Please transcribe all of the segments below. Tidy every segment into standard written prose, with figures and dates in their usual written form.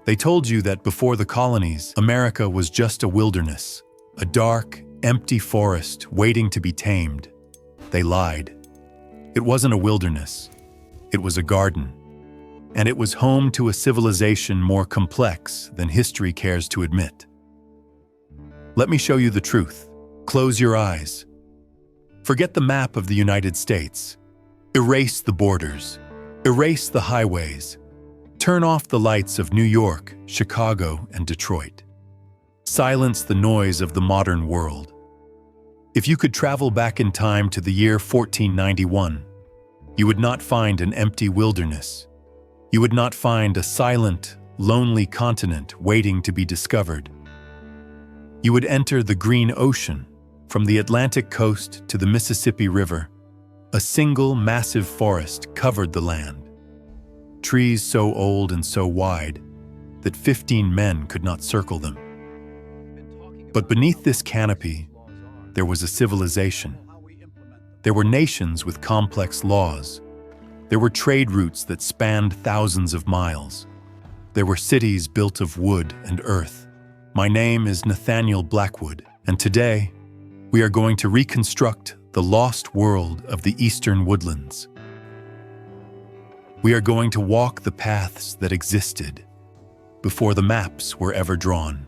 They told you that before the colonies, America was just a wilderness, a dark, empty forest waiting to be tamed. They lied. It wasn't a wilderness. It was a garden. And it was home to a civilization more complex than history cares to admit. Let me show you the truth. Close your eyes. Forget the map of the United States. Erase the borders. Erase the highways. Turn off the lights of New York, Chicago, and Detroit. Silence the noise of the modern world. If you could travel back in time to the year 1491, you would not find an empty wilderness. You would not find a silent, lonely continent waiting to be discovered. You would enter the green ocean, from the Atlantic coast to the Mississippi River. A single massive forest covered the land. Trees so old and so wide that 15 men could not circle them. But beneath this canopy, there was a civilization. There were nations with complex laws. There were trade routes that spanned thousands of miles. There were cities built of wood and earth. My name is Nathaniel Blackwood, and today we are going to reconstruct the lost world of the Eastern Woodlands. We are going to walk the paths that existed before the maps were ever drawn.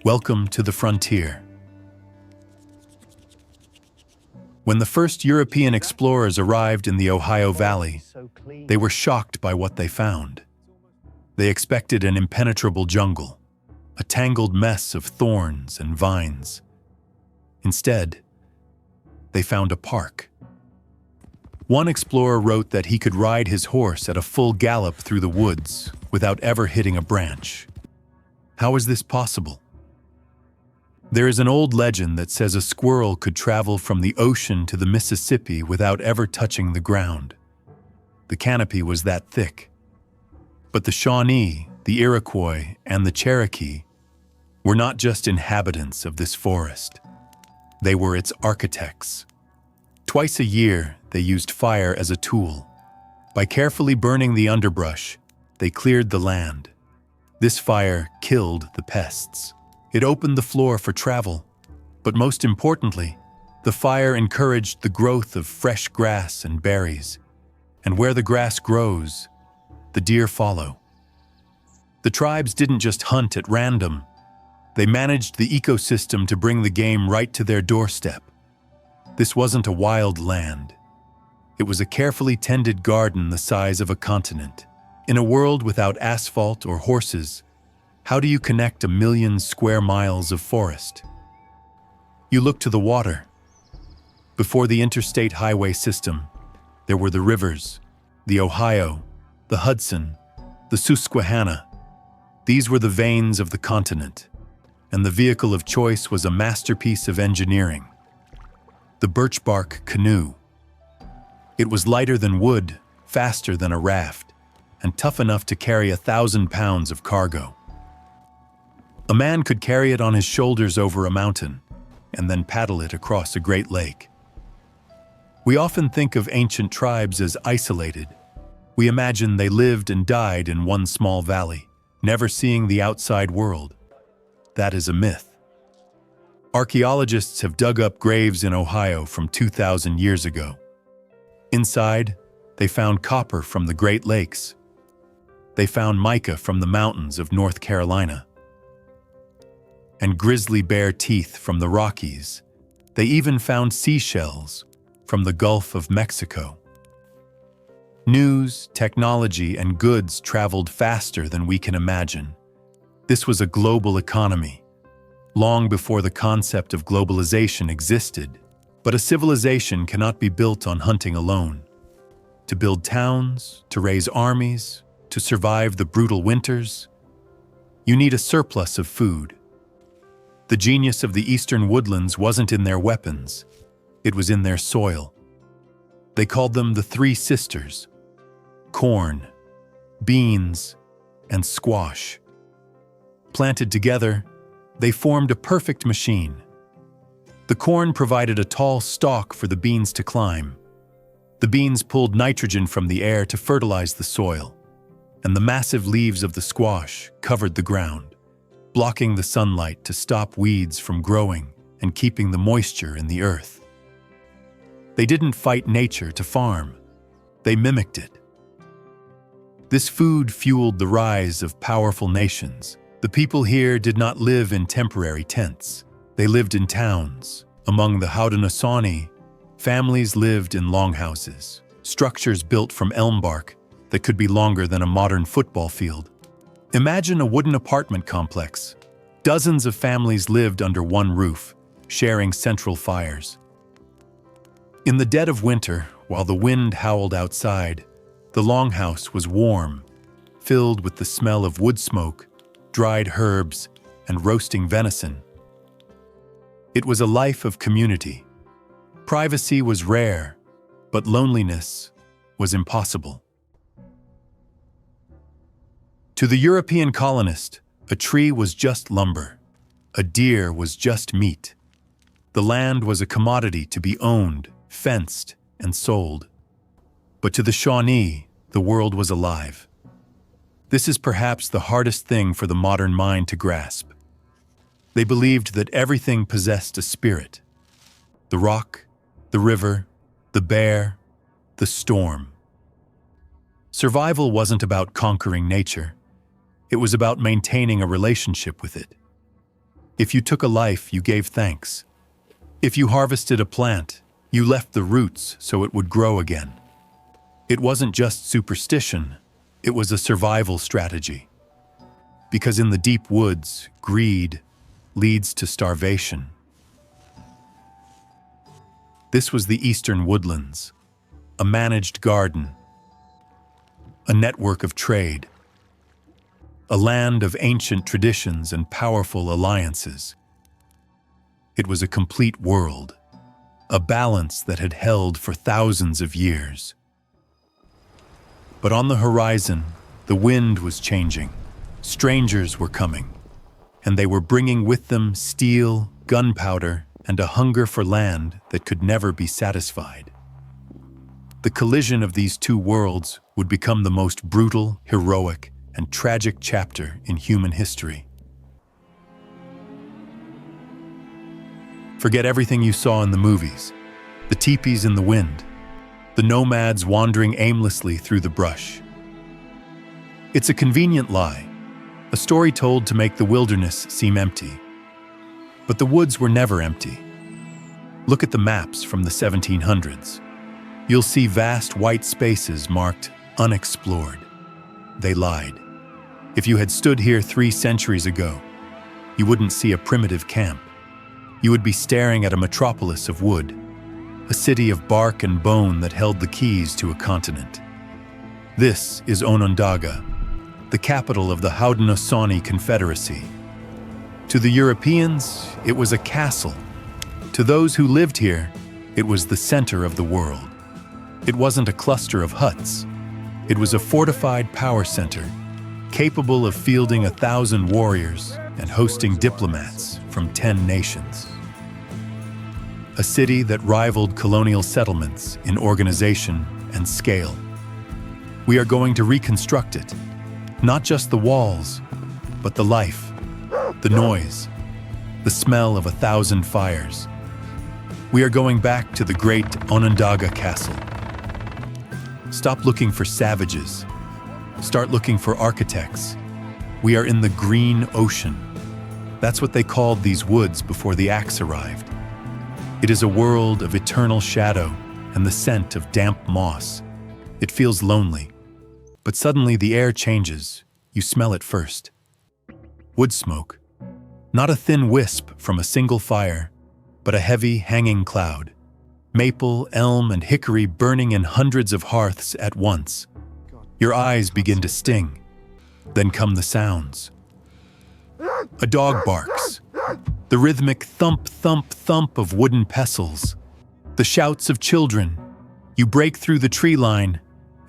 Welcome to the frontier. When the first European explorers arrived in the Ohio Valley, they were shocked by what they found. They expected an impenetrable jungle, a tangled mess of thorns and vines. Instead, they found a park. One explorer wrote that he could ride his horse at a full gallop through the woods without ever hitting a branch. How is this possible? There is an old legend that says a squirrel could travel from the ocean to the Mississippi without ever touching the ground. The canopy was that thick. But the Shawnee, the Iroquois, and the Cherokee were not just inhabitants of this forest. They were its architects. Twice a year, they used fire as a tool. By carefully burning the underbrush, they cleared the land. This fire killed the pests. It opened the floor for travel. But most importantly, the fire encouraged the growth of fresh grass and berries. And where the grass grows, the deer follow. The tribes didn't just hunt at random. They managed the ecosystem to bring the game right to their doorstep. This wasn't a wild land. It was a carefully tended garden the size of a continent. In a world without asphalt or horses, how do you connect 1 million square miles of forest? You look to the water. Before the interstate highway system, there were the rivers, the Ohio, the Hudson, the Susquehanna. These were the veins of the continent, and the vehicle of choice was a masterpiece of engineering. The birch bark canoe. It was lighter than wood, faster than a raft, and tough enough to carry 1,000 pounds of cargo. A man could carry it on his shoulders over a mountain, and then paddle it across a great lake. We often think of ancient tribes as isolated. We imagine they lived and died in one small valley, never seeing the outside world. That is a myth. Archaeologists have dug up graves in Ohio from 2,000 years ago. Inside, they found copper from the Great Lakes. They found mica from the mountains of North Carolina. And grizzly bear teeth from the Rockies. They even found seashells from the Gulf of Mexico. News, technology, and goods traveled faster than we can imagine. This was a global economy, long before the concept of globalization existed. But a civilization cannot be built on hunting alone. To build towns, to raise armies, to survive the brutal winters, you need a surplus of food. The genius of the Eastern Woodlands wasn't in their weapons, it was in their soil. They called them the Three Sisters: corn, beans, and squash. Planted together, they formed a perfect machine. The corn provided a tall stalk for the beans to climb. The beans pulled nitrogen from the air to fertilize the soil. and the massive leaves of the squash covered the ground, blocking the sunlight to stop weeds from growing and keeping the moisture in the earth. They didn't fight nature to farm. They mimicked it. This food fueled the rise of powerful nations. The people here did not live in temporary tents. They lived in towns. Among the Haudenosaunee, families lived in longhouses, structures built from elm bark that could be longer than a modern football field. Imagine a wooden apartment complex. Dozens of families lived under one roof, sharing central fires. In the dead of winter, while the wind howled outside, the longhouse was warm, filled with the smell of wood smoke, dried herbs, and roasting venison. It was a life of community. Privacy was rare, but loneliness was impossible. To the European colonist, a tree was just lumber. A deer was just meat. The land was a commodity to be owned, fenced, and sold. But to the Shawnee, the world was alive. This is perhaps the hardest thing for the modern mind to grasp. They believed that everything possessed a spirit. The rock, the river, the bear, the storm. Survival wasn't about conquering nature. It was about maintaining a relationship with it. If you took a life, you gave thanks. If you harvested a plant, you left the roots so it would grow again. It wasn't just superstition, it was a survival strategy. Because in the deep woods, greed leads to starvation. This was the Eastern Woodlands, a managed garden, a network of trade, a land of ancient traditions and powerful alliances. It was a complete world, a balance that had held for thousands of years. But on the horizon, the wind was changing. Strangers were coming, and they were bringing with them steel, gunpowder, and a hunger for land that could never be satisfied. The collision of these two worlds would become the most brutal, heroic, and tragic chapter in human history. Forget everything you saw in the movies, the teepees in the wind, the nomads wandering aimlessly through the brush. It's a convenient lie, a story told to make the wilderness seem empty. But the woods were never empty. Look at the maps from the 1700s. You'll see vast white spaces marked unexplored. They lied. If you had stood here 3 centuries ago, you wouldn't see a primitive camp. You would be staring at a metropolis of wood, a city of bark and bone that held the keys to a continent. This is Onondaga, the capital of the Haudenosaunee Confederacy. To the Europeans, it was a castle. To those who lived here, it was the center of the world. It wasn't a cluster of huts. It was a fortified power center, capable of fielding 1,000 warriors and hosting diplomats from 10 nations. A city that rivaled colonial settlements in organization and scale. We are going to reconstruct it, not just the walls, but the life, the noise, the smell of 1,000 fires. We are going back to the great Onondaga Castle. Stop looking for savages. Start looking for architects. We are in the green ocean. That's what they called these woods before the axe arrived. It is a world of eternal shadow and the scent of damp moss. It feels lonely, but suddenly the air changes. You smell it first. Wood smoke. Not a thin wisp from a single fire, but a heavy, hanging cloud. Maple, elm, and hickory burning in hundreds of hearths at once. Your eyes begin to sting. Then come the sounds. A dog barks. The rhythmic thump, thump, thump of wooden pestles. The shouts of children. You break through the tree line,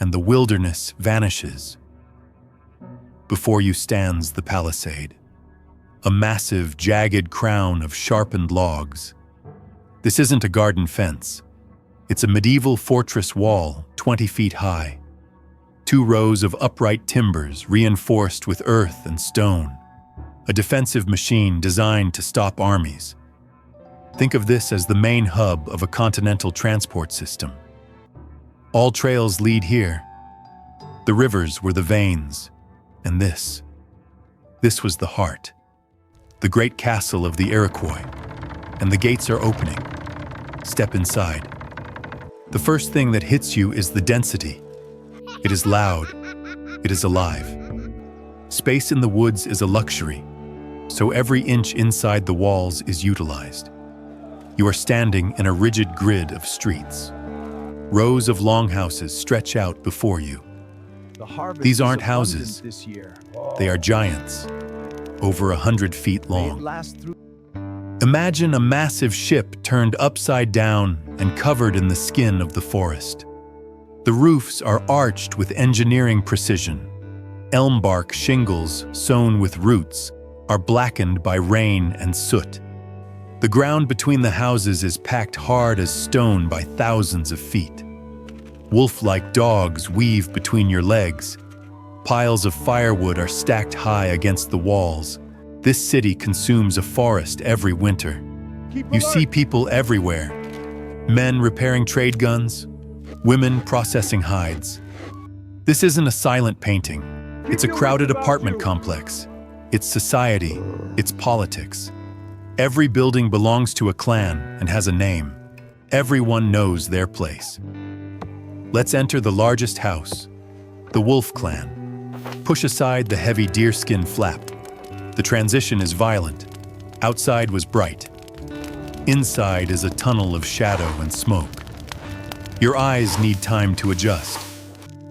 and the wilderness vanishes. Before you stands the palisade. A massive, jagged crown of sharpened logs. This isn't a garden fence. It's a medieval fortress wall, 20 feet high. 2 rows of upright timbers reinforced with earth and stone, a defensive machine designed to stop armies. Think of this as the main hub of a continental transport system. All trails lead here. The rivers were the veins, and this was the heart, the great castle of the Iroquois, and the gates are opening. Step inside. The first thing that hits you is the density. It is loud. It is alive. Space in the woods is a luxury, so every inch inside the walls is utilized. You are standing in a rigid grid of streets. Rows of longhouses stretch out before you. These aren't houses. They are giants, over 100 feet long. Imagine a massive ship turned upside down and covered in the skin of the forest. The roofs are arched with engineering precision. Elm bark shingles, sewn with roots, are blackened by rain and soot. The ground between the houses is packed hard as stone by thousands of feet. Wolf-like dogs weave between your legs. Piles of firewood are stacked high against the walls. This city consumes a forest every winter. You see people everywhere. Men repairing trade guns, women processing hides. This isn't a silent painting. It's a crowded apartment complex. It's society. It's politics. Every building belongs to a clan and has a name. Everyone knows their place. Let's enter the largest house, the Wolf Clan. Push aside the heavy deerskin flap. The transition is violent. Outside was bright. Inside is a tunnel of shadow and smoke. Your eyes need time to adjust.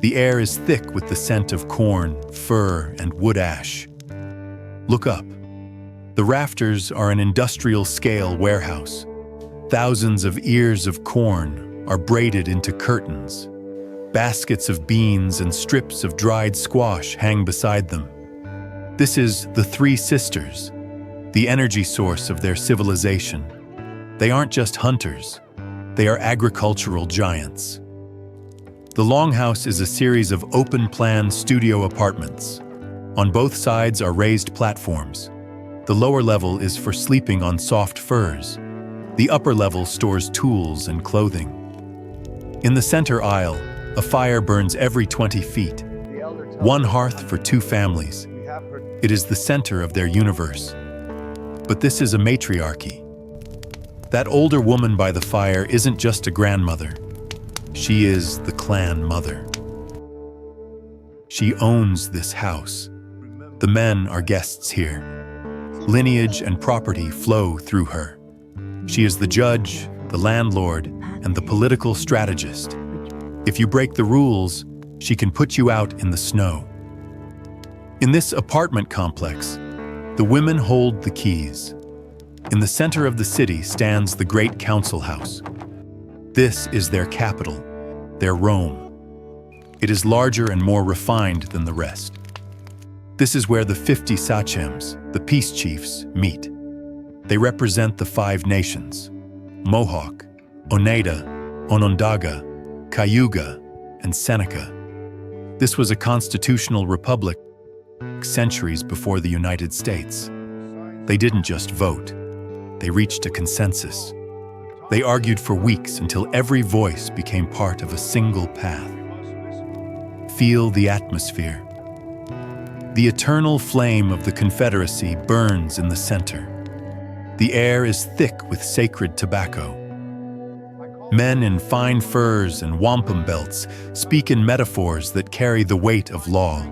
The air is thick with the scent of corn, fir, and wood ash. Look up. The rafters are an industrial-scale warehouse. Thousands of ears of corn are braided into curtains. Baskets of beans and strips of dried squash hang beside them. This is the Three Sisters, the energy source of their civilization. They aren't just hunters. They are agricultural giants. The Longhouse is a series of open-plan studio apartments. On both sides are raised platforms. The lower level is for sleeping on soft furs. The upper level stores tools and clothing. In the center aisle, a fire burns every 20 feet. One hearth for 2 families. It is the center of their universe. But this is a matriarchy. That older woman by the fire isn't just a grandmother. She is the clan mother. She owns this house. The men are guests here. Lineage and property flow through her. She is the judge, the landlord, and the political strategist. If you break the rules, she can put you out in the snow. In this apartment complex, the women hold the keys. In the center of the city stands the great council house. This is their capital, their Rome. It is larger and more refined than the rest. This is where the 50 sachems, the peace chiefs, meet. They represent the 5 nations: Mohawk, Oneida, Onondaga, Cayuga, and Seneca. This was a constitutional republic centuries before the United States. They didn't just vote. They reached a consensus. They argued for weeks until every voice became part of a single path. Feel the atmosphere. The eternal flame of the Confederacy burns in the center. The air is thick with sacred tobacco. Men in fine furs and wampum belts speak in metaphors that carry the weight of law.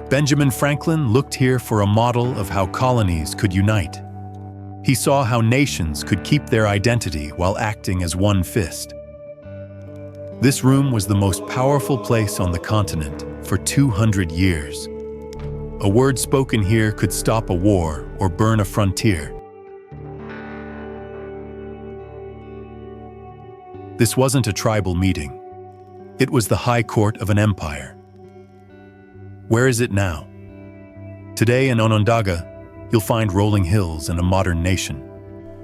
Benjamin Franklin looked here for a model of how colonies could unite. He saw how nations could keep their identity while acting as one fist. This room was the most powerful place on the continent for 200 years. A word spoken here could stop a war or burn a frontier. This wasn't a tribal meeting. It was the high court of an empire. Where is it now? Today in Onondaga, you'll find rolling hills and a modern nation.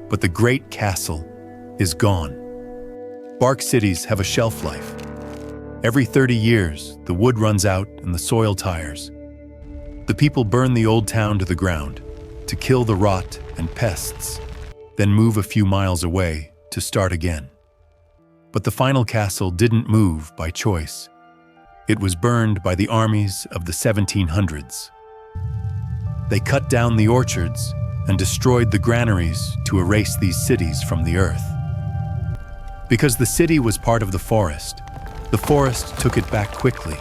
But the great castle is gone. Bark cities have a shelf life. Every 30 years, the wood runs out and the soil tires. The people burn the old town to the ground to kill the rot and pests, then move a few miles away to start again. But the final castle didn't move by choice. It was burned by the armies of the 1700s. They cut down the orchards and destroyed the granaries to erase these cities from the earth. Because the city was part of the forest took it back quickly.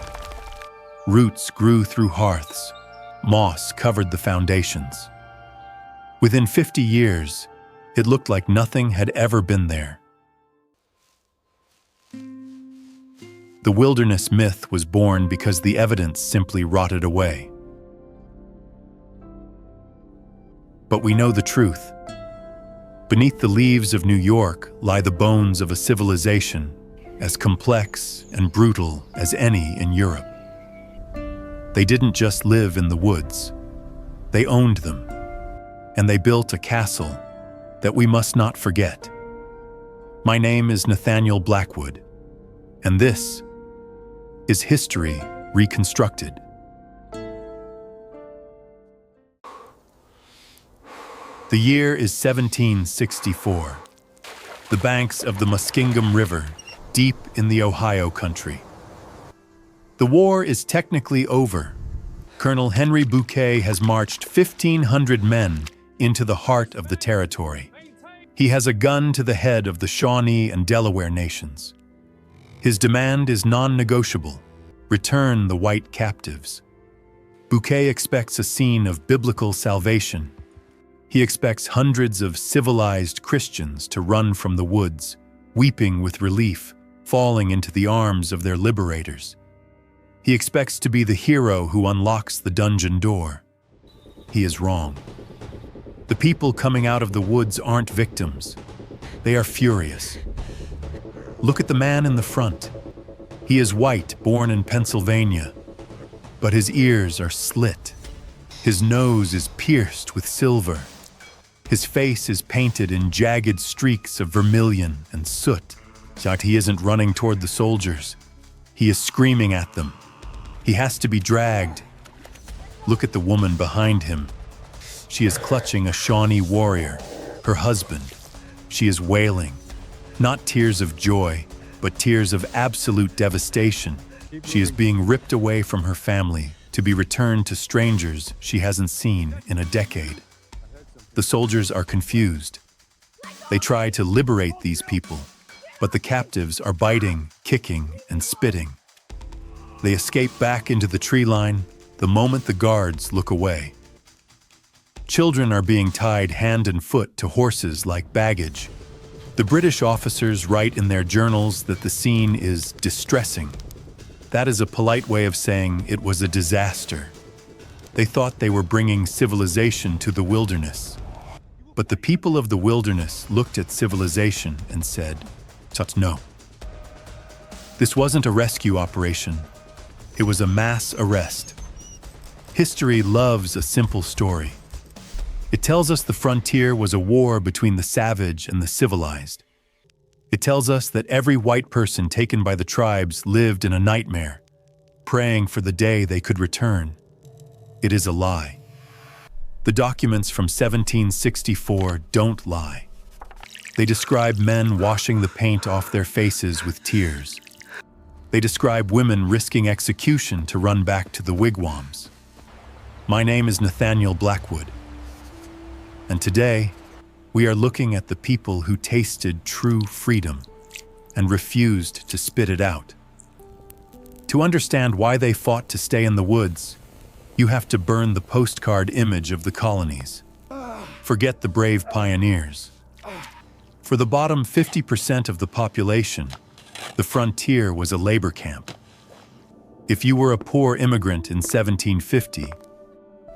Roots grew through hearths. Moss covered the foundations. Within 50 years, it looked like nothing had ever been there. The wilderness myth was born because the evidence simply rotted away. But we know the truth. Beneath the leaves of New York lie the bones of a civilization as complex and brutal as any in Europe. They didn't just live in the woods. They owned them, and they built a castle that we must not forget. My name is Nathaniel Blackwood, and this is History Reconstructed. The year is 1764. The banks of the Muskingum River, deep in the Ohio country. The war is technically over. Colonel Henry Bouquet has marched 1,500 men into the heart of the territory. He has a gun to the head of the Shawnee and Delaware nations. His demand is non-negotiable: return the white captives. Bouquet expects a scene of biblical salvation. He expects hundreds of civilized Christians to run from the woods, weeping with relief, falling into the arms of their liberators. He expects to be the hero who unlocks the dungeon door. He is wrong. The people coming out of the woods aren't victims. They are furious. Look at the man in the front. He is white, born in Pennsylvania, but his ears are slit. His nose is pierced with silver. His face is painted in jagged streaks of vermilion and soot. Yet he isn't running toward the soldiers. He is screaming at them. He has to be dragged. Look at the woman behind him. She is clutching a Shawnee warrior, her husband. She is wailing, not tears of joy, but tears of absolute devastation. She is being ripped away from her family to be returned to strangers she hasn't seen in a decade. The soldiers are confused. They try to liberate these people, but the captives are biting, kicking, and spitting. They escape back into the tree line the moment the guards look away. Children are being tied hand and foot to horses like baggage. The British officers write in their journals that the scene is distressing. That is a polite way of saying it was a disaster. They thought they were bringing civilization to the wilderness. But the people of the wilderness looked at civilization and said, no. This wasn't a rescue operation. It was a mass arrest. History loves a simple story. It tells us the frontier was a war between the savage and the civilized. It tells us that every white person taken by the tribes lived in a nightmare, praying for the day they could return. It is a lie. The documents from 1764 don't lie. They describe men washing the paint off their faces with tears. They describe women risking execution to run back to the wigwams. My name is Nathaniel Blackwood, and today we are looking at the people who tasted true freedom and refused to spit it out. To understand why they fought to stay in the woods, you have to burn the postcard image of the colonies. Forget the brave pioneers. For the bottom 50% of the population, the frontier was a labor camp. If you were a poor immigrant in 1750,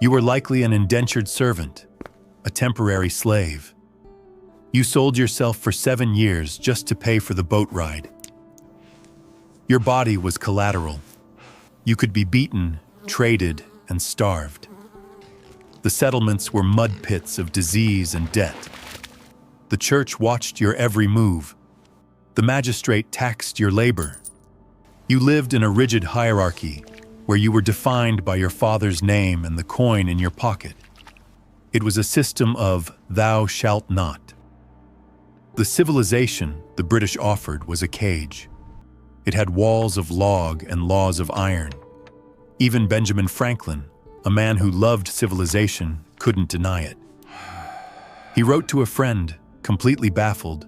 you were likely an indentured servant, a temporary slave. You sold yourself for 7 years just to pay for the boat ride. Your body was collateral. You could be beaten, traded, and starved. The settlements were mud pits of disease and debt. The church watched your every move. The magistrate taxed your labor. You lived in a rigid hierarchy where you were defined by your father's name and the coin in your pocket. It was a system of thou shalt not. The civilization the British offered was a cage. It had walls of log and laws of iron. Even Benjamin Franklin, a man who loved civilization, couldn't deny it. He wrote to a friend, completely baffled,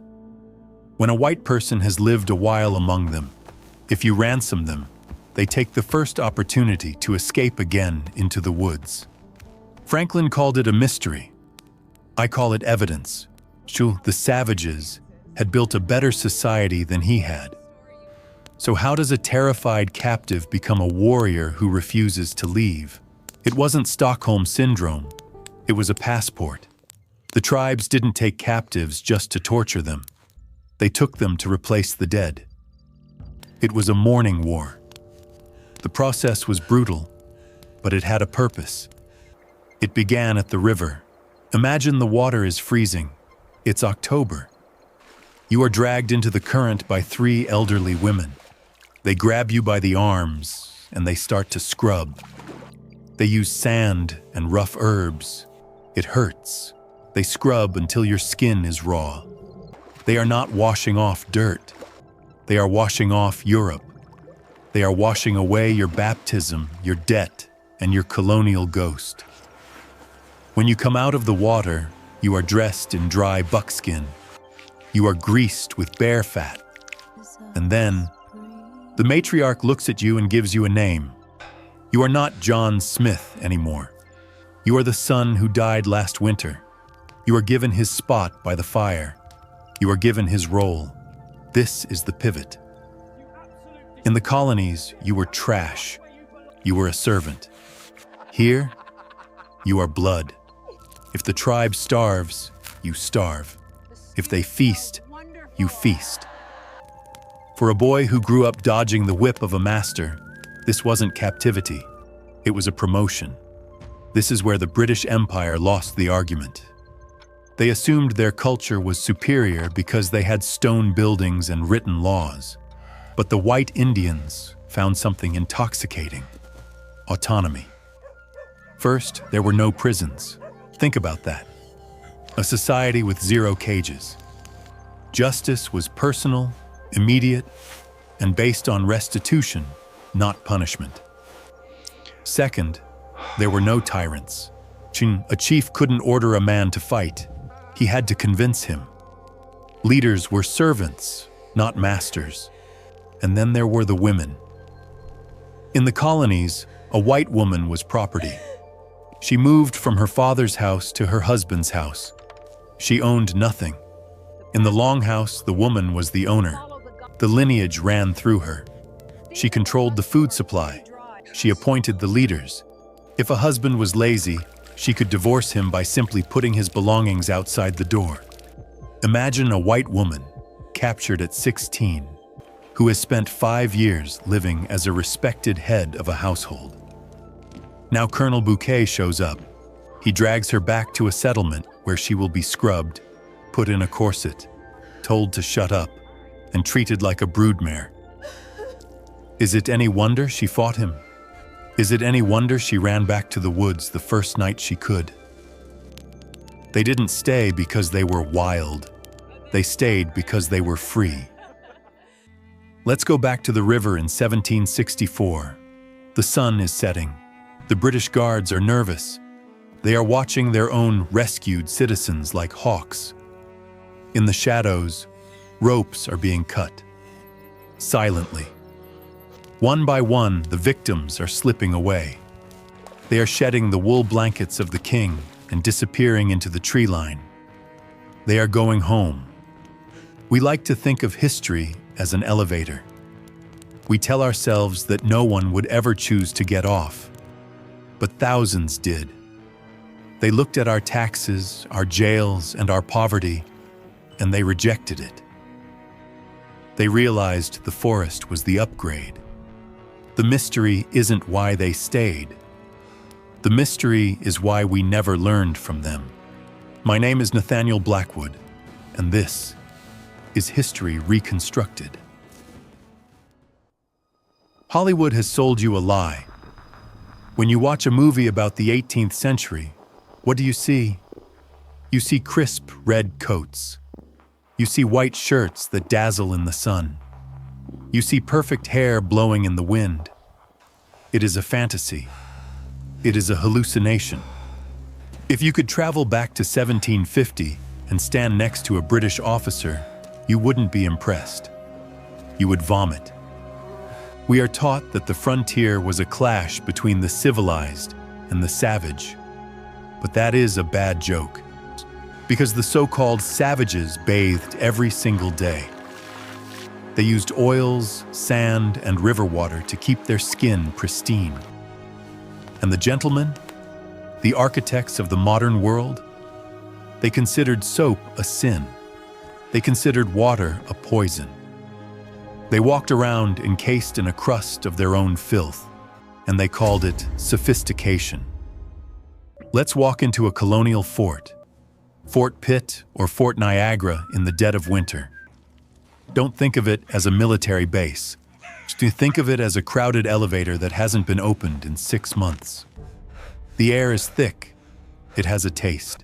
"When a white person has lived a while among them, if you ransom them, they take the first opportunity to escape again into the woods." Franklin called it a mystery. I call it evidence. The savages had built a better society than he had. So how does a terrified captive become a warrior who refuses to leave? It wasn't Stockholm Syndrome. It was a passport. The tribes didn't take captives just to torture them. They took them to replace the dead. It was a mourning war. The process was brutal, but it had a purpose. It began at the river. Imagine the water is freezing. It's October. You are dragged into the current by 3 elderly women. They grab you by the arms, and they start to scrub. They use sand and rough herbs. It hurts. They scrub until your skin is raw. They are not washing off dirt. They are washing off Europe. They are washing away your baptism, your debt, and your colonial ghost. When you come out of the water, you are dressed in dry buckskin. You are greased with bear fat. And then, the matriarch looks at you and gives you a name. You are not John Smith anymore. You are the son who died last winter. You are given his spot by the fire. You are given his role. This is the pivot. In the colonies, you were trash. You were a servant. Here, you are blood. If the tribe starves, you starve. If they feast, you feast. For a boy who grew up dodging the whip of a master, this wasn't captivity. It was a promotion. This is where the British Empire lost the argument. They assumed their culture was superior because they had stone buildings and written laws. But the white Indians found something intoxicating: autonomy. First, there were no prisons. Think about that. A society with 0 cages. Justice was personal, immediate, and based on restitution, not punishment. Second, there were no tyrants. A chief couldn't order a man to fight. He had to convince him. Leaders were servants, not masters. And then there were the women. In the colonies, a white woman was property. She moved from her father's house to her husband's house. She owned nothing. In the Longhouse, the woman was the owner. The lineage ran through her. She controlled the food supply. She appointed the leaders. If a husband was lazy, she could divorce him by simply putting his belongings outside the door. Imagine a white woman, captured at 16, who has spent 5 years living as a respected head of a household. Now Colonel Bouquet shows up. He drags her back to a settlement where she will be scrubbed, put in a corset, told to shut up, and treated like a broodmare. Is it any wonder she fought him? Is it any wonder she ran back to the woods the first night she could? They didn't stay because they were wild. They stayed because they were free. Let's go back to the river in 1764. The sun is setting. The British guards are nervous. They are watching their own rescued citizens like hawks. In the shadows, ropes are being cut. Silently. One by one, the victims are slipping away. They are shedding the wool blankets of the king and disappearing into the tree line. They are going home. We like to think of history as an elevator. We tell ourselves that no one would ever choose to get off. But thousands did. They looked at our taxes, our jails, and our poverty, and they rejected it. They realized the forest was the upgrade. The mystery isn't why they stayed. The mystery is why we never learned from them. My name is Nathaniel Blackwood, and this is History Reconstructed. Hollywood has sold you a lie. When you watch a movie about the 18th century, what do you see? You see crisp red coats. You see white shirts that dazzle in the sun. You see perfect hair blowing in the wind. It is a fantasy. It is a hallucination. If you could travel back to 1750 and stand next to a British officer, you wouldn't be impressed. You would vomit. We are taught that the frontier was a clash between the civilized and the savage. But that is a bad joke, because the so-called savages bathed every single day. They used oils, sand, and river water to keep their skin pristine. And the gentlemen, the architects of the modern world, they considered soap a sin. They considered water a poison. They walked around encased in a crust of their own filth, and they called it sophistication. Let's walk into a colonial fort, Fort Pitt or Fort Niagara in the dead of winter. Don't think of it as a military base. Just think of it as a crowded elevator that hasn't been opened in 6 months. The air is thick. It has a taste.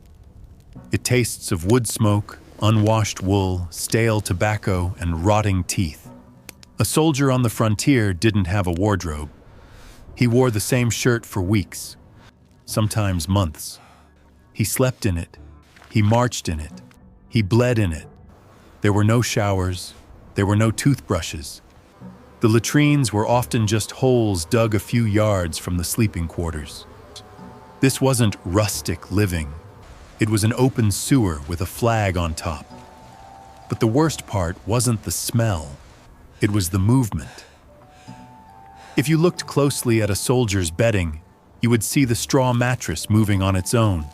It tastes of wood smoke, unwashed wool, stale tobacco, and rotting teeth. A soldier on the frontier didn't have a wardrobe. He wore the same shirt for weeks, sometimes months. He slept in it. He marched in it. He bled in it. There were no showers. There were no toothbrushes. The latrines were often just holes dug a few yards from the sleeping quarters. This wasn't rustic living. It was an open sewer with a flag on top. But the worst part wasn't the smell. It was the movement. If you looked closely at a soldier's bedding, you would see the straw mattress moving on its own.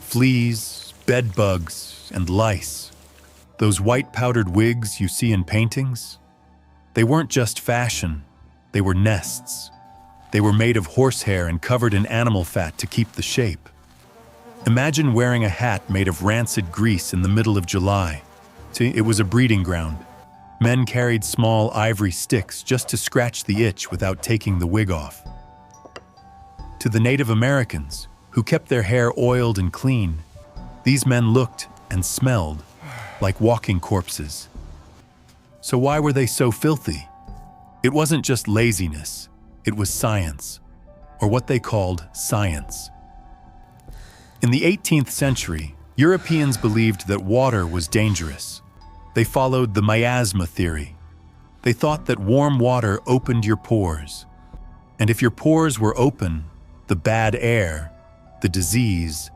Fleas, bed bugs, and lice. Those white powdered wigs you see in paintings? They weren't just fashion, they were nests. They were made of horsehair and covered in animal fat to keep the shape. Imagine wearing a hat made of rancid grease in the middle of July. See, it was a breeding ground. Men carried small ivory sticks just to scratch the itch without taking the wig off. To the Native Americans, who kept their hair oiled and clean, these men looked and smelled like walking corpses. So why were they so filthy? It wasn't just laziness, it was science, or what they called science. In the 18th century, Europeans believed that water was dangerous. They followed the miasma theory. They thought that warm water opened your pores. And if your pores were open, the bad air, the disease,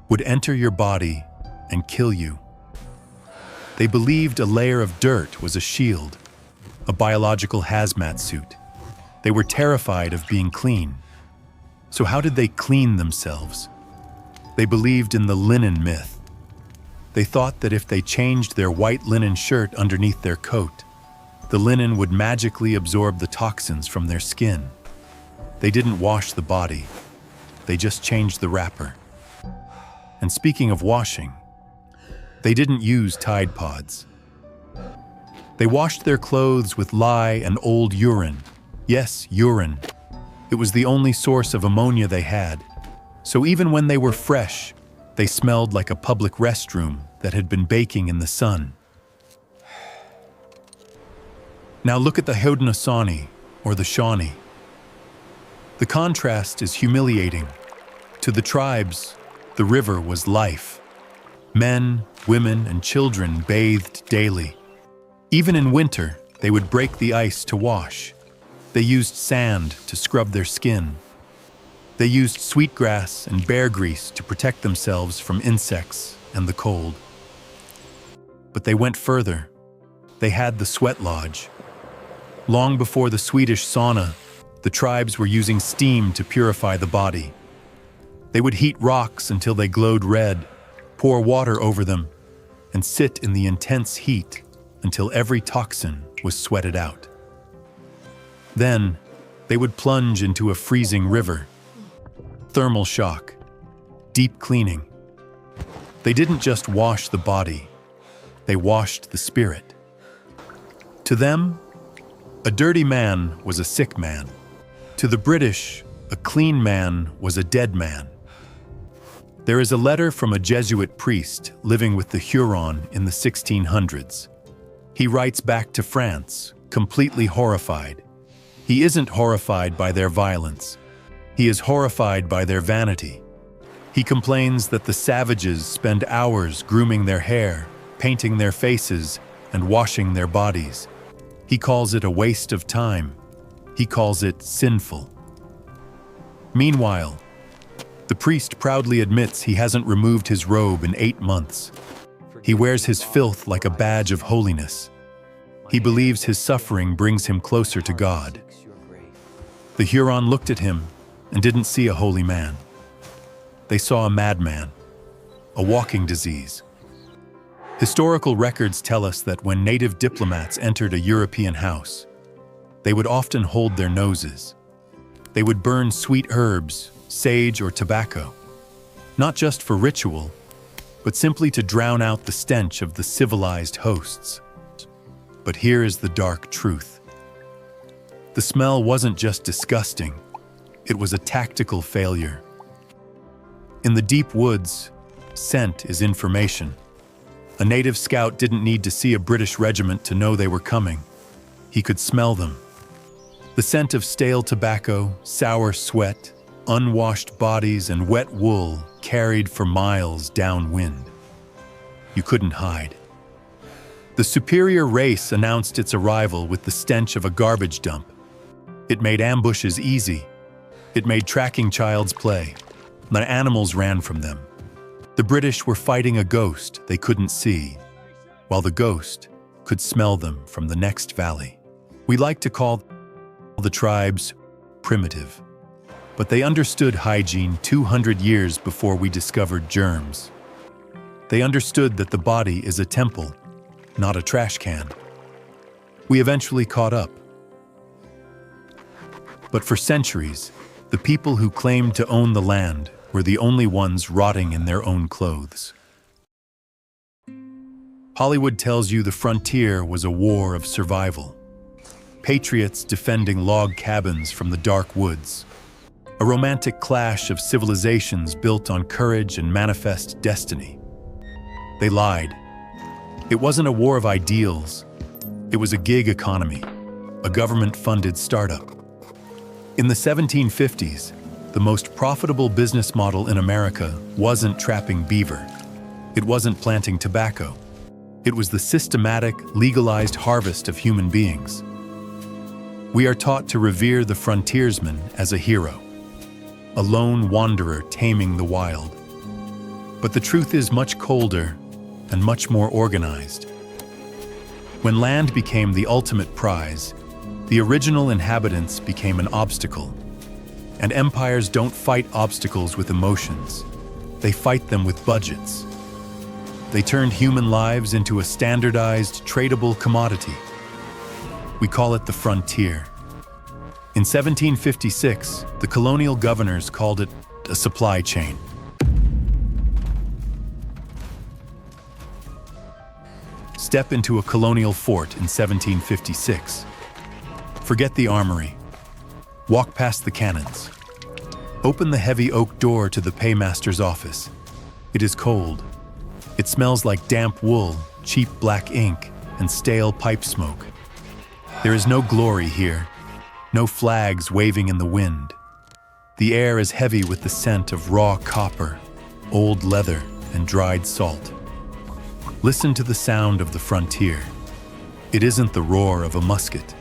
would enter your body and kill you. They believed a layer of dirt was a shield, a biological hazmat suit. They were terrified of being clean. So how did they clean themselves? They believed in the linen myth. They thought that if they changed their white linen shirt underneath their coat, the linen would magically absorb the toxins from their skin. They didn't wash the body. They just changed the wrapper. And speaking of washing, they didn't use Tide Pods. They washed their clothes with lye and old urine. Yes, urine. It was the only source of ammonia they had. So even when they were fresh, they smelled like a public restroom that had been baking in the sun. Now look at the Haudenosaunee, or the Shawnee. The contrast is humiliating. To the tribes, the river was life. Men, women, and children bathed daily. Even in winter, they would break the ice to wash. They used sand to scrub their skin. They used sweetgrass and bear grease to protect themselves from insects and the cold. But they went further. They had the sweat lodge. Long before the Swedish sauna, the tribes were using steam to purify the body. They would heat rocks until they glowed red, pour water over them, and sit in the intense heat until every toxin was sweated out. Then, they would plunge into a freezing river. Thermal shock, deep cleaning. They didn't just wash the body, they washed the spirit. To them, A dirty man was a sick man. To the British, a clean man was a dead man. There is a letter from a Jesuit priest living with the Huron in the 1600s. He writes back to France, completely horrified. He isn't horrified by their violence. He is horrified by their vanity. He complains that the savages spend hours grooming their hair, painting their faces, and washing their bodies. He calls it a waste of time. He calls it sinful. Meanwhile, the priest proudly admits he hasn't removed his robe in 8 months. He wears his filth like a badge of holiness. He believes his suffering brings him closer to God. The Huron looked at him and didn't see a holy man. They saw a madman, a walking disease. Historical records tell us that when native diplomats entered a European house, they would often hold their noses. They would burn sweet herbs, sage or tobacco, not just for ritual, but simply to drown out the stench of the civilized hosts. But here is the dark truth. The smell wasn't just disgusting, it was a tactical failure. In the deep woods, scent is information. A native scout didn't need to see a British regiment to know they were coming. He could smell them. The scent of stale tobacco, sour sweat, unwashed bodies, and wet wool carried for miles downwind. You couldn't hide. The superior race announced its arrival with the stench of a garbage dump. It made ambushes easy. It made tracking child's play. The animals ran from them. The British were fighting a ghost they couldn't see, while the ghost could smell them from the next valley. We like to call the tribes primitive, but they understood hygiene 200 years before we discovered germs. They understood that the body is a temple, not a trash can. We eventually caught up. But for centuries, the people who claimed to own the land were the only ones rotting in their own clothes. Hollywood tells you the frontier was a war of survival. Patriots defending log cabins from the dark woods. A romantic clash of civilizations built on courage and manifest destiny. They lied. It wasn't a war of ideals. It was a gig economy, a government-funded startup. In the 1750s, the most profitable business model in America wasn't trapping beaver. It wasn't planting tobacco. It was the systematic, legalized harvest of human beings. We are taught to revere the frontiersman as a hero, a lone wanderer taming the wild. But the truth is much colder and much more organized. When land became the ultimate prize, the original inhabitants became an obstacle. And empires don't fight obstacles with emotions. They fight them with budgets. They turned human lives into a standardized, tradable commodity. We call it the frontier. In 1756, the colonial governors called it a supply chain. Step into a colonial fort in 1756. Forget the armory. Walk past the cannons. Open the heavy oak door to the paymaster's office. It is cold. It smells like damp wool, cheap black ink, and stale pipe smoke. There is no glory here, no flags waving in the wind. The air is heavy with the scent of raw copper, old leather, and dried salt. Listen to the sound of the frontier. It isn't the roar of a musket.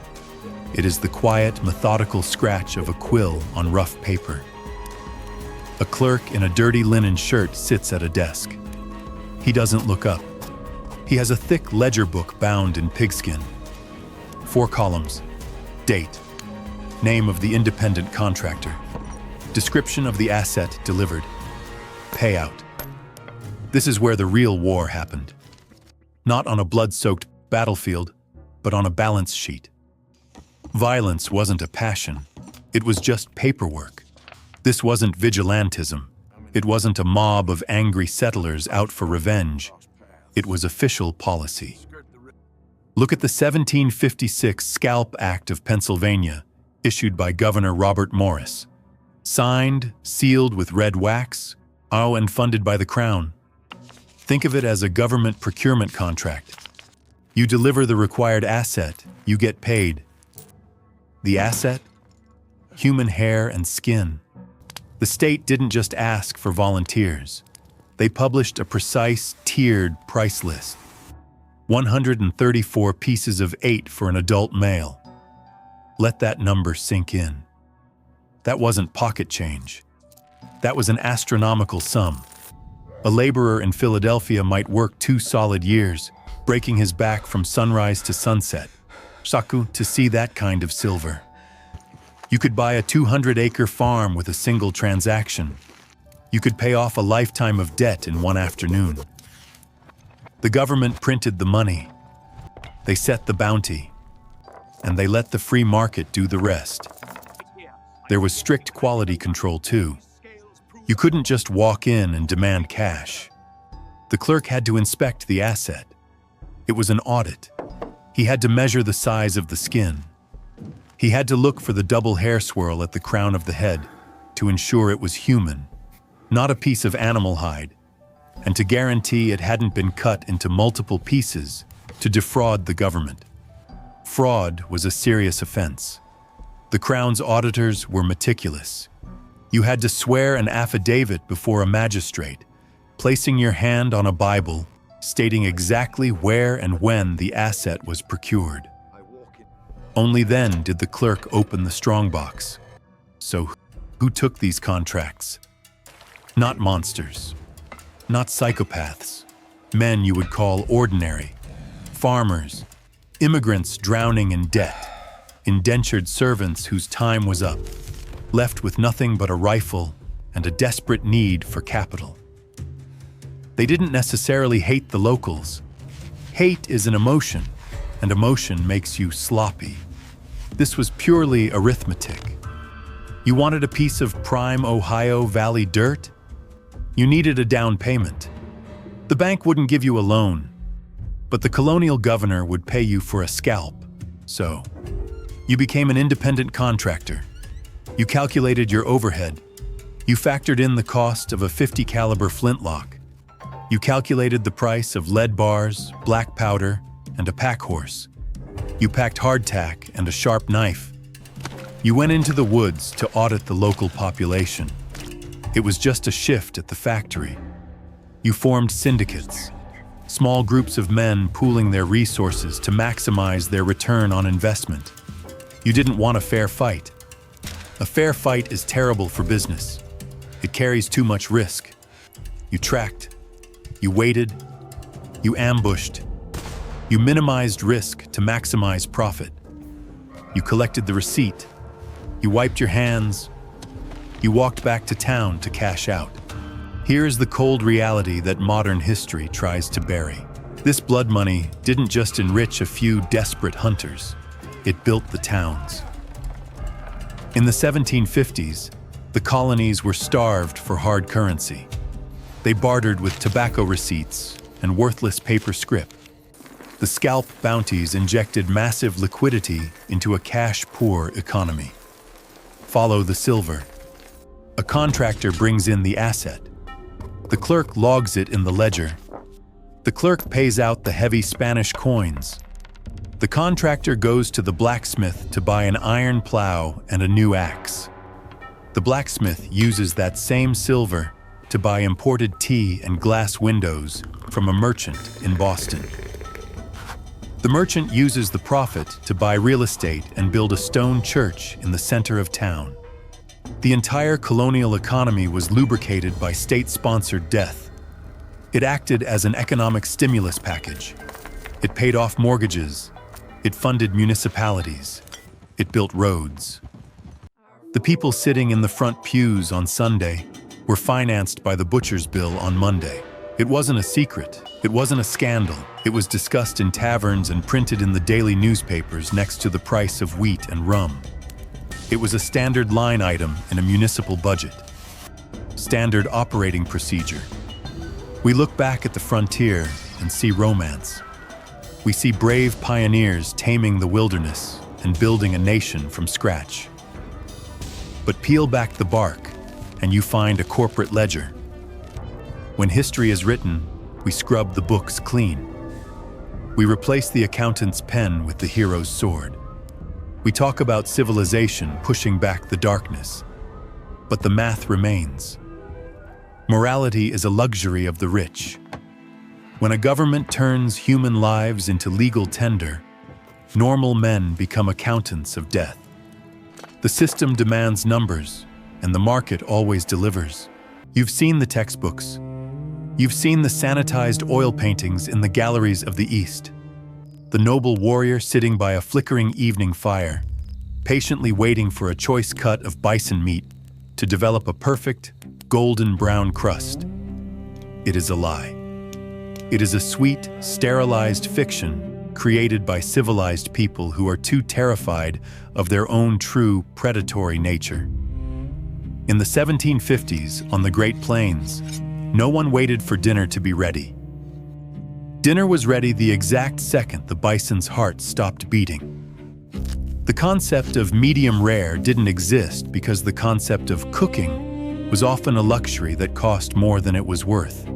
It is the quiet, methodical scratch of a quill on rough paper. A clerk in a dirty linen shirt sits at a desk. He doesn't look up. He has a thick ledger book bound in pigskin. 4 columns. Date. Name of the independent contractor. Description of the asset delivered. Payout. This is where the real war happened. Not on a blood-soaked battlefield, but on a balance sheet. Violence wasn't a passion. It was just paperwork. This wasn't vigilantism. It wasn't a mob of angry settlers out for revenge. It was official policy. Look at the 1756 Scalp Act of Pennsylvania, issued by Governor Robert Morris. Signed, sealed with red wax, and funded by the Crown. Think of it as a government procurement contract. You deliver the required asset, you get paid. The asset? Human hair and skin. The state didn't just ask for volunteers. They published a precise, tiered price list. 134 pieces of 8 for an adult male. Let that number sink in. That wasn't pocket change. That was an astronomical sum. A laborer in Philadelphia might work 2 solid years, breaking his back from sunrise to sunset, saku, to see that kind of silver. You could buy a 200-acre farm with a single transaction. You could pay off a lifetime of debt in one afternoon. The government printed the money. They set the bounty. And they let the free market do the rest. There was strict quality control too. You couldn't just walk in and demand cash. The clerk had to inspect the asset. It was an audit. He had to measure the size of the skin. He had to look for the double hair swirl at the crown of the head to ensure it was human, not a piece of animal hide, and to guarantee it hadn't been cut into multiple pieces to defraud the government. Fraud was a serious offense. The Crown's auditors were meticulous. You had to swear an affidavit before a magistrate, placing your hand on a Bible, stating exactly where and when the asset was procured. Only then did the clerk open the strongbox. So, who took these contracts? Not monsters. Not psychopaths. Men you would call ordinary. Farmers. Immigrants drowning in debt. Indentured servants whose time was up. Left with nothing but a rifle and a desperate need for capital. They didn't necessarily hate the locals. Hate is an emotion, and emotion makes you sloppy. This was purely arithmetic. You wanted a piece of prime Ohio Valley dirt? You needed a down payment. The bank wouldn't give you a loan, but the colonial governor would pay you for a scalp. So, you became an independent contractor. You calculated your overhead. You factored in the cost of a .50 caliber flintlock. You calculated the price of lead bars, black powder, and a pack horse. You packed hardtack and a sharp knife. You went into the woods to audit the local population. It was just a shift at the factory. You formed syndicates, small groups of men pooling their resources to maximize their return on investment. You didn't want a fair fight. A fair fight is terrible for business. It carries too much risk. You tracked. You waited. You ambushed. You minimized risk to maximize profit. You collected the receipt. You wiped your hands. You walked back to town to cash out. Here's the cold reality that modern history tries to bury. This blood money didn't just enrich a few desperate hunters. It built the towns. In the 1750s, the colonies were starved for hard currency. They bartered with tobacco receipts and worthless paper scrip. The scalp bounties injected massive liquidity into a cash-poor economy. Follow the silver. A contractor brings in the asset. The clerk logs it in the ledger. The clerk pays out the heavy Spanish coins. The contractor goes to the blacksmith to buy an iron plow and a new axe. The blacksmith uses that same silver to buy imported tea and glass windows from a merchant in Boston. The merchant uses the profit to buy real estate and build a stone church in the center of town. The entire colonial economy was lubricated by state-sponsored death. It acted as an economic stimulus package. It paid off mortgages. It funded municipalities. It built roads. The people sitting in the front pews on Sunday were financed by the butcher's bill on Monday. It wasn't a secret. It wasn't a scandal. It was discussed in taverns and printed in the daily newspapers next to the price of wheat and rum. It was a standard line item in a municipal budget. Standard operating procedure. We look back at the frontier and see romance. We see brave pioneers taming the wilderness and building a nation from scratch. But peel back the bark, and you find a corporate ledger. When history is written, we scrub the books clean. We replace the accountant's pen with the hero's sword. We talk about civilization pushing back the darkness, but the math remains. Morality is a luxury of the rich. When a government turns human lives into legal tender, normal men become accountants of death. The system demands numbers, and the market always delivers. You've seen the textbooks. You've seen the sanitized oil paintings in the galleries of the East. The noble warrior sitting by a flickering evening fire, patiently waiting for a choice cut of bison meat to develop a perfect, golden brown crust. It is a lie. It is a sweet, sterilized fiction created by civilized people who are too terrified of their own true predatory nature. In the 1750s, on the Great Plains, no one waited for dinner to be ready. Dinner was ready the exact second the bison's heart stopped beating. The concept of medium rare didn't exist because the concept of cooking was often a luxury that cost more than it was worth.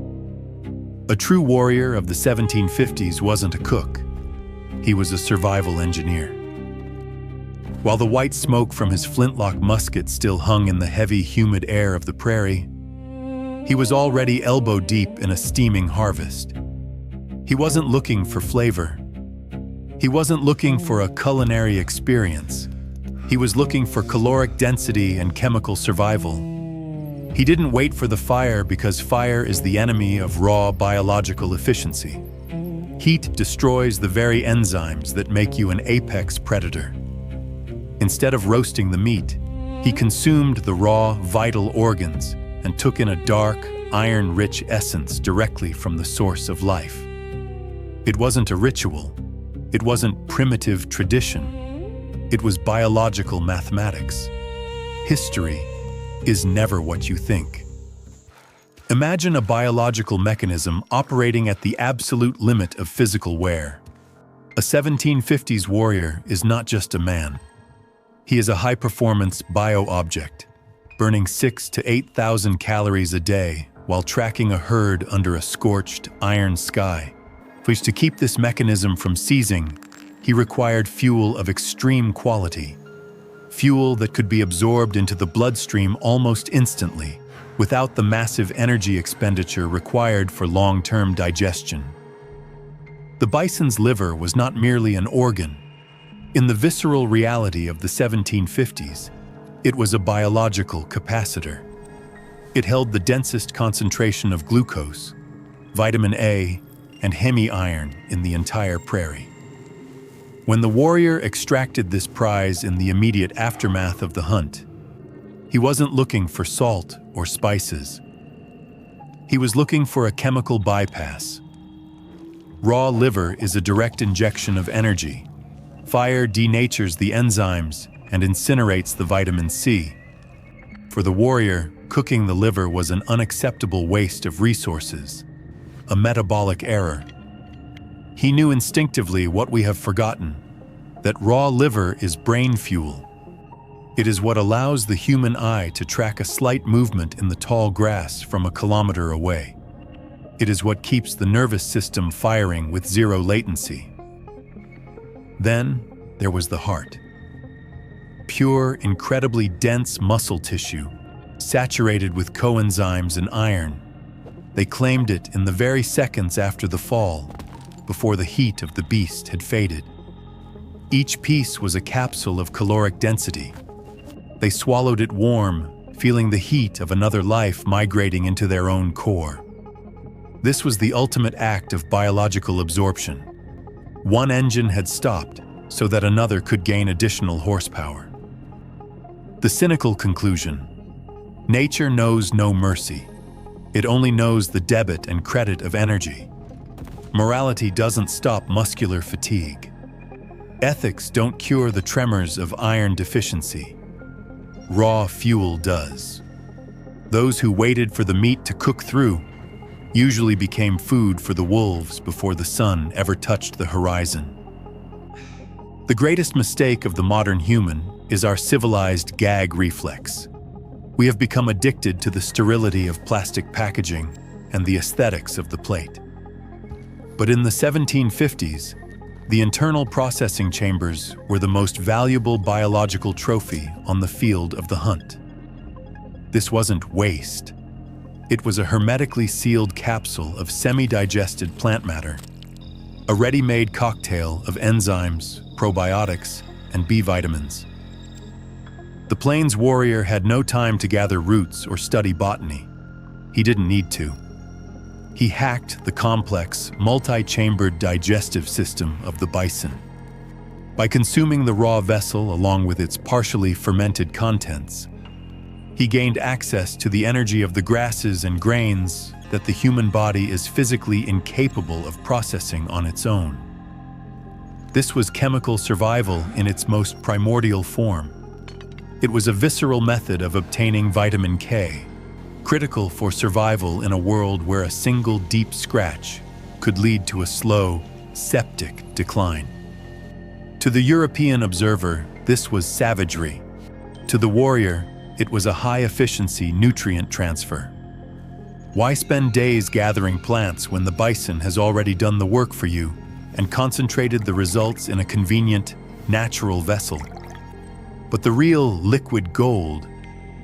A true warrior of the 1750s wasn't a cook. He was a survival engineer. While the white smoke from his flintlock musket still hung in the heavy, humid air of the prairie, he was already elbow-deep in a steaming harvest. He wasn't looking for flavor. He wasn't looking for a culinary experience. He was looking for caloric density and chemical survival. He didn't wait for the fire because fire is the enemy of raw biological efficiency. Heat destroys the very enzymes that make you an apex predator. Instead of roasting the meat, he consumed the raw, vital organs and took in a dark, iron-rich essence directly from the source of life. It wasn't a ritual. It wasn't primitive tradition. It was biological mathematics. History is never what you think. Imagine a biological mechanism operating at the absolute limit of physical wear. A 1750s warrior is not just a man. He is a high-performance bio-object, burning 6,000 to 8,000 calories a day while tracking a herd under a scorched, iron sky. To keep this mechanism from seizing, he required fuel of extreme quality. Fuel that could be absorbed into the bloodstream almost instantly, without the massive energy expenditure required for long-term digestion. The bison's liver was not merely an organ. In the visceral reality of the 1750s, it was a biological capacitor. It held the densest concentration of glucose, vitamin A, and hemi-iron in the entire prairie. When the warrior extracted this prize in the immediate aftermath of the hunt, he wasn't looking for salt or spices. He was looking for a chemical bypass. Raw liver is a direct injection of energy. Fire denatures the enzymes and incinerates the vitamin C. For the warrior, cooking the liver was an unacceptable waste of resources, a metabolic error. He knew instinctively what we have forgotten, that raw liver is brain fuel. It is what allows the human eye to track a slight movement in the tall grass from a kilometer away. It is what keeps the nervous system firing with zero latency. Then there was the heart. Pure, incredibly dense muscle tissue, saturated with coenzymes and iron. They claimed it in the very seconds after the fall, before the heat of the beast had faded. Each piece was a capsule of caloric density. They swallowed it warm, feeling the heat of another life migrating into their own core. This was the ultimate act of biological absorption. One engine had stopped so that another could gain additional horsepower. The cynical conclusion: nature knows no mercy. It only knows the debit and credit of energy. Morality doesn't stop muscular fatigue. Ethics don't cure the tremors of iron deficiency. Raw fuel does. Those who waited for the meat to cook through usually became food for the wolves before the sun ever touched the horizon. The greatest mistake of the modern human is our civilized gag reflex. We have become addicted to the sterility of plastic packaging and the aesthetics of the plate. But in the 1750s, the internal processing chambers were the most valuable biological trophy on the field of the hunt. This wasn't waste. It was a hermetically sealed capsule of semi-digested plant matter, a ready-made cocktail of enzymes, probiotics, and B vitamins. The Plains warrior had no time to gather roots or study botany. He didn't need to. He hacked the complex, multi-chambered digestive system of the bison. By consuming the raw vessel along with its partially fermented contents, he gained access to the energy of the grasses and grains that the human body is physically incapable of processing on its own. This was chemical survival in its most primordial form. It was a visceral method of obtaining vitamin K, critical for survival in a world where a single deep scratch could lead to a slow, septic decline. To the European observer, this was savagery. To the warrior, it was a high-efficiency nutrient transfer. Why spend days gathering plants when the bison has already done the work for you and concentrated the results in a convenient, natural vessel? But the real liquid gold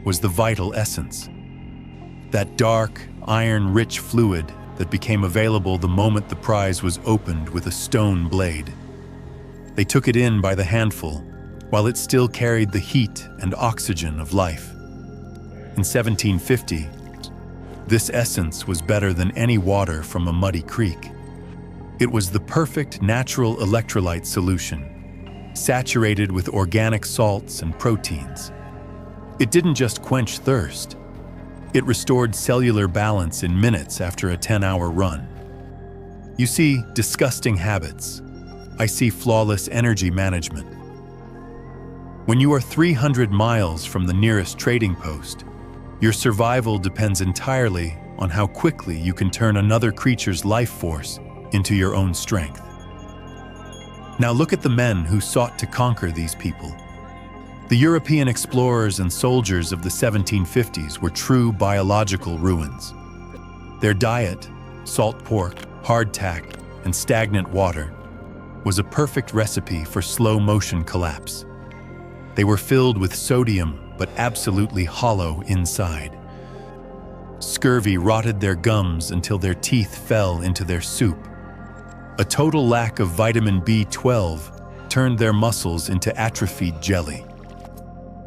was the vital essence. That dark, iron-rich fluid that became available the moment the prize was opened with a stone blade. They took it in by the handful, while it still carried the heat and oxygen of life. In 1750, this essence was better than any water from a muddy creek. It was the perfect natural electrolyte solution, saturated with organic salts and proteins. It didn't just quench thirst. It restored cellular balance in minutes after a 10-hour run. You see disgusting habits. I see flawless energy management. When you are 300 miles from the nearest trading post, your survival depends entirely on how quickly you can turn another creature's life force into your own strength. Now look at the men who sought to conquer these people. The European explorers and soldiers of the 1750s were true biological ruins. Their diet, salt pork, hardtack, and stagnant water, was a perfect recipe for slow-motion collapse. They were filled with sodium, but absolutely hollow inside. Scurvy rotted their gums until their teeth fell into their soup. A total lack of vitamin B12 turned their muscles into atrophied jelly.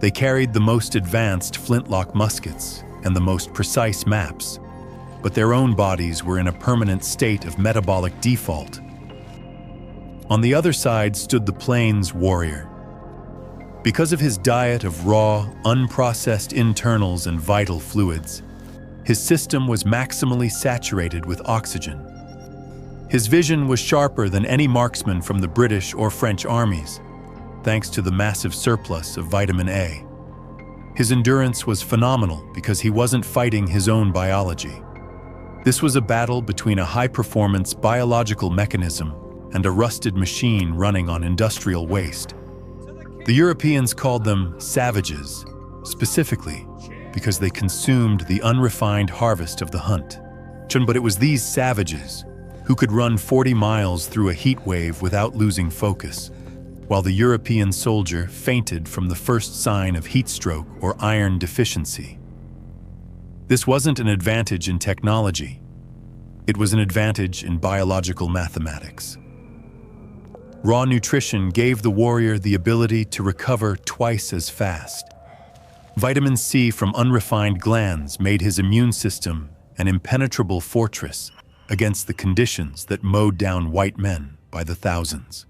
They carried the most advanced flintlock muskets and the most precise maps, but their own bodies were in a permanent state of metabolic default. On the other side stood the Plains warrior. Because of his diet of raw, unprocessed internals and vital fluids, his system was maximally saturated with oxygen. His vision was sharper than any marksman from the British or French armies, thanks to the massive surplus of vitamin A. His endurance was phenomenal because he wasn't fighting his own biology. This was a battle between a high-performance biological mechanism and a rusted machine running on industrial waste. The Europeans called them savages, specifically because they consumed the unrefined harvest of the hunt. But it was these savages who could run 40 miles through a heat wave without losing focus, while the European soldier fainted from the first sign of heat stroke or iron deficiency. This wasn't an advantage in technology. It was an advantage in biological mathematics. Raw nutrition gave the warrior the ability to recover twice as fast. Vitamin C from unrefined glands made his immune system an impenetrable fortress against the conditions that mowed down white men by the thousands.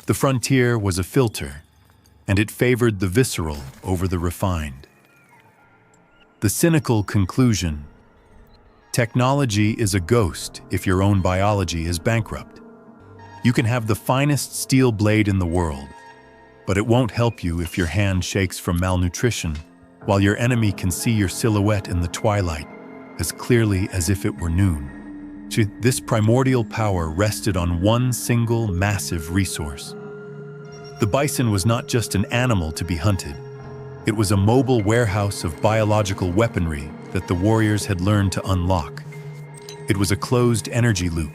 The frontier was a filter, and it favored the visceral over the refined. The cynical conclusion: technology is a ghost if your own biology is bankrupt. You can have the finest steel blade in the world, but it won't help you if your hand shakes from malnutrition, while your enemy can see your silhouette in the twilight. as clearly as if it were noon. This primordial power rested on one single massive resource. The bison was not just an animal to be hunted. It was a mobile warehouse of biological weaponry that the warriors had learned to unlock. It was a closed energy loop.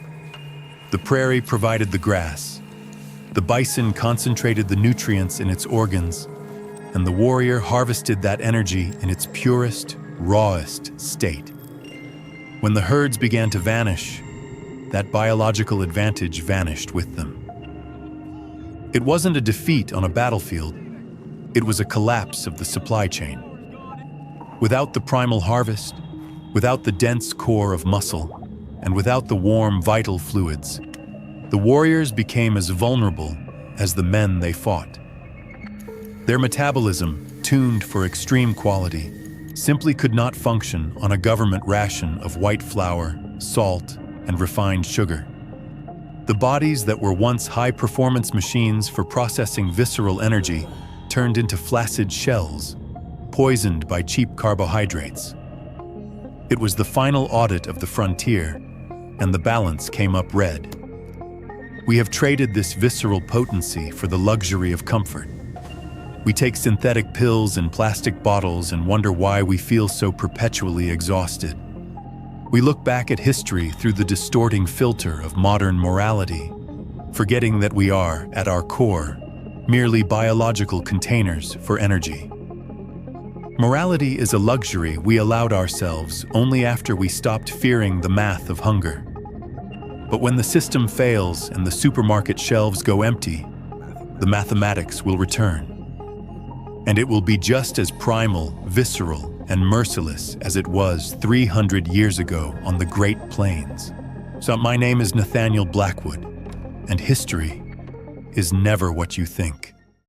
The prairie provided the grass. The bison concentrated the nutrients in its organs, and the warrior harvested that energy in its purest, rawest state. When the herds began to vanish, that biological advantage vanished with them. It wasn't a defeat on a battlefield. It was a collapse of the supply chain. Without the primal harvest, without the dense core of muscle, and without the warm, vital fluids, the warriors became as vulnerable as the men they fought. Their metabolism, tuned for extreme quality, simply could not function on a government ration of white flour, salt, and refined sugar. The bodies that were once high-performance machines for processing visceral energy turned into flaccid shells, poisoned by cheap carbohydrates. It was the final audit of the frontier, and the balance came up red. We have traded this visceral potency for the luxury of comfort. We take synthetic pills in plastic bottles and wonder why we feel so perpetually exhausted. We look back at history through the distorting filter of modern morality, forgetting that we are, at our core, merely biological containers for energy. Morality is a luxury we allowed ourselves only after we stopped fearing the math of hunger. But when the system fails and the supermarket shelves go empty, the mathematics will return. And it will be just as primal, visceral, and merciless as it was 300 years ago on the Great Plains. So my name is Nathaniel Blackwood, and history is never what you think.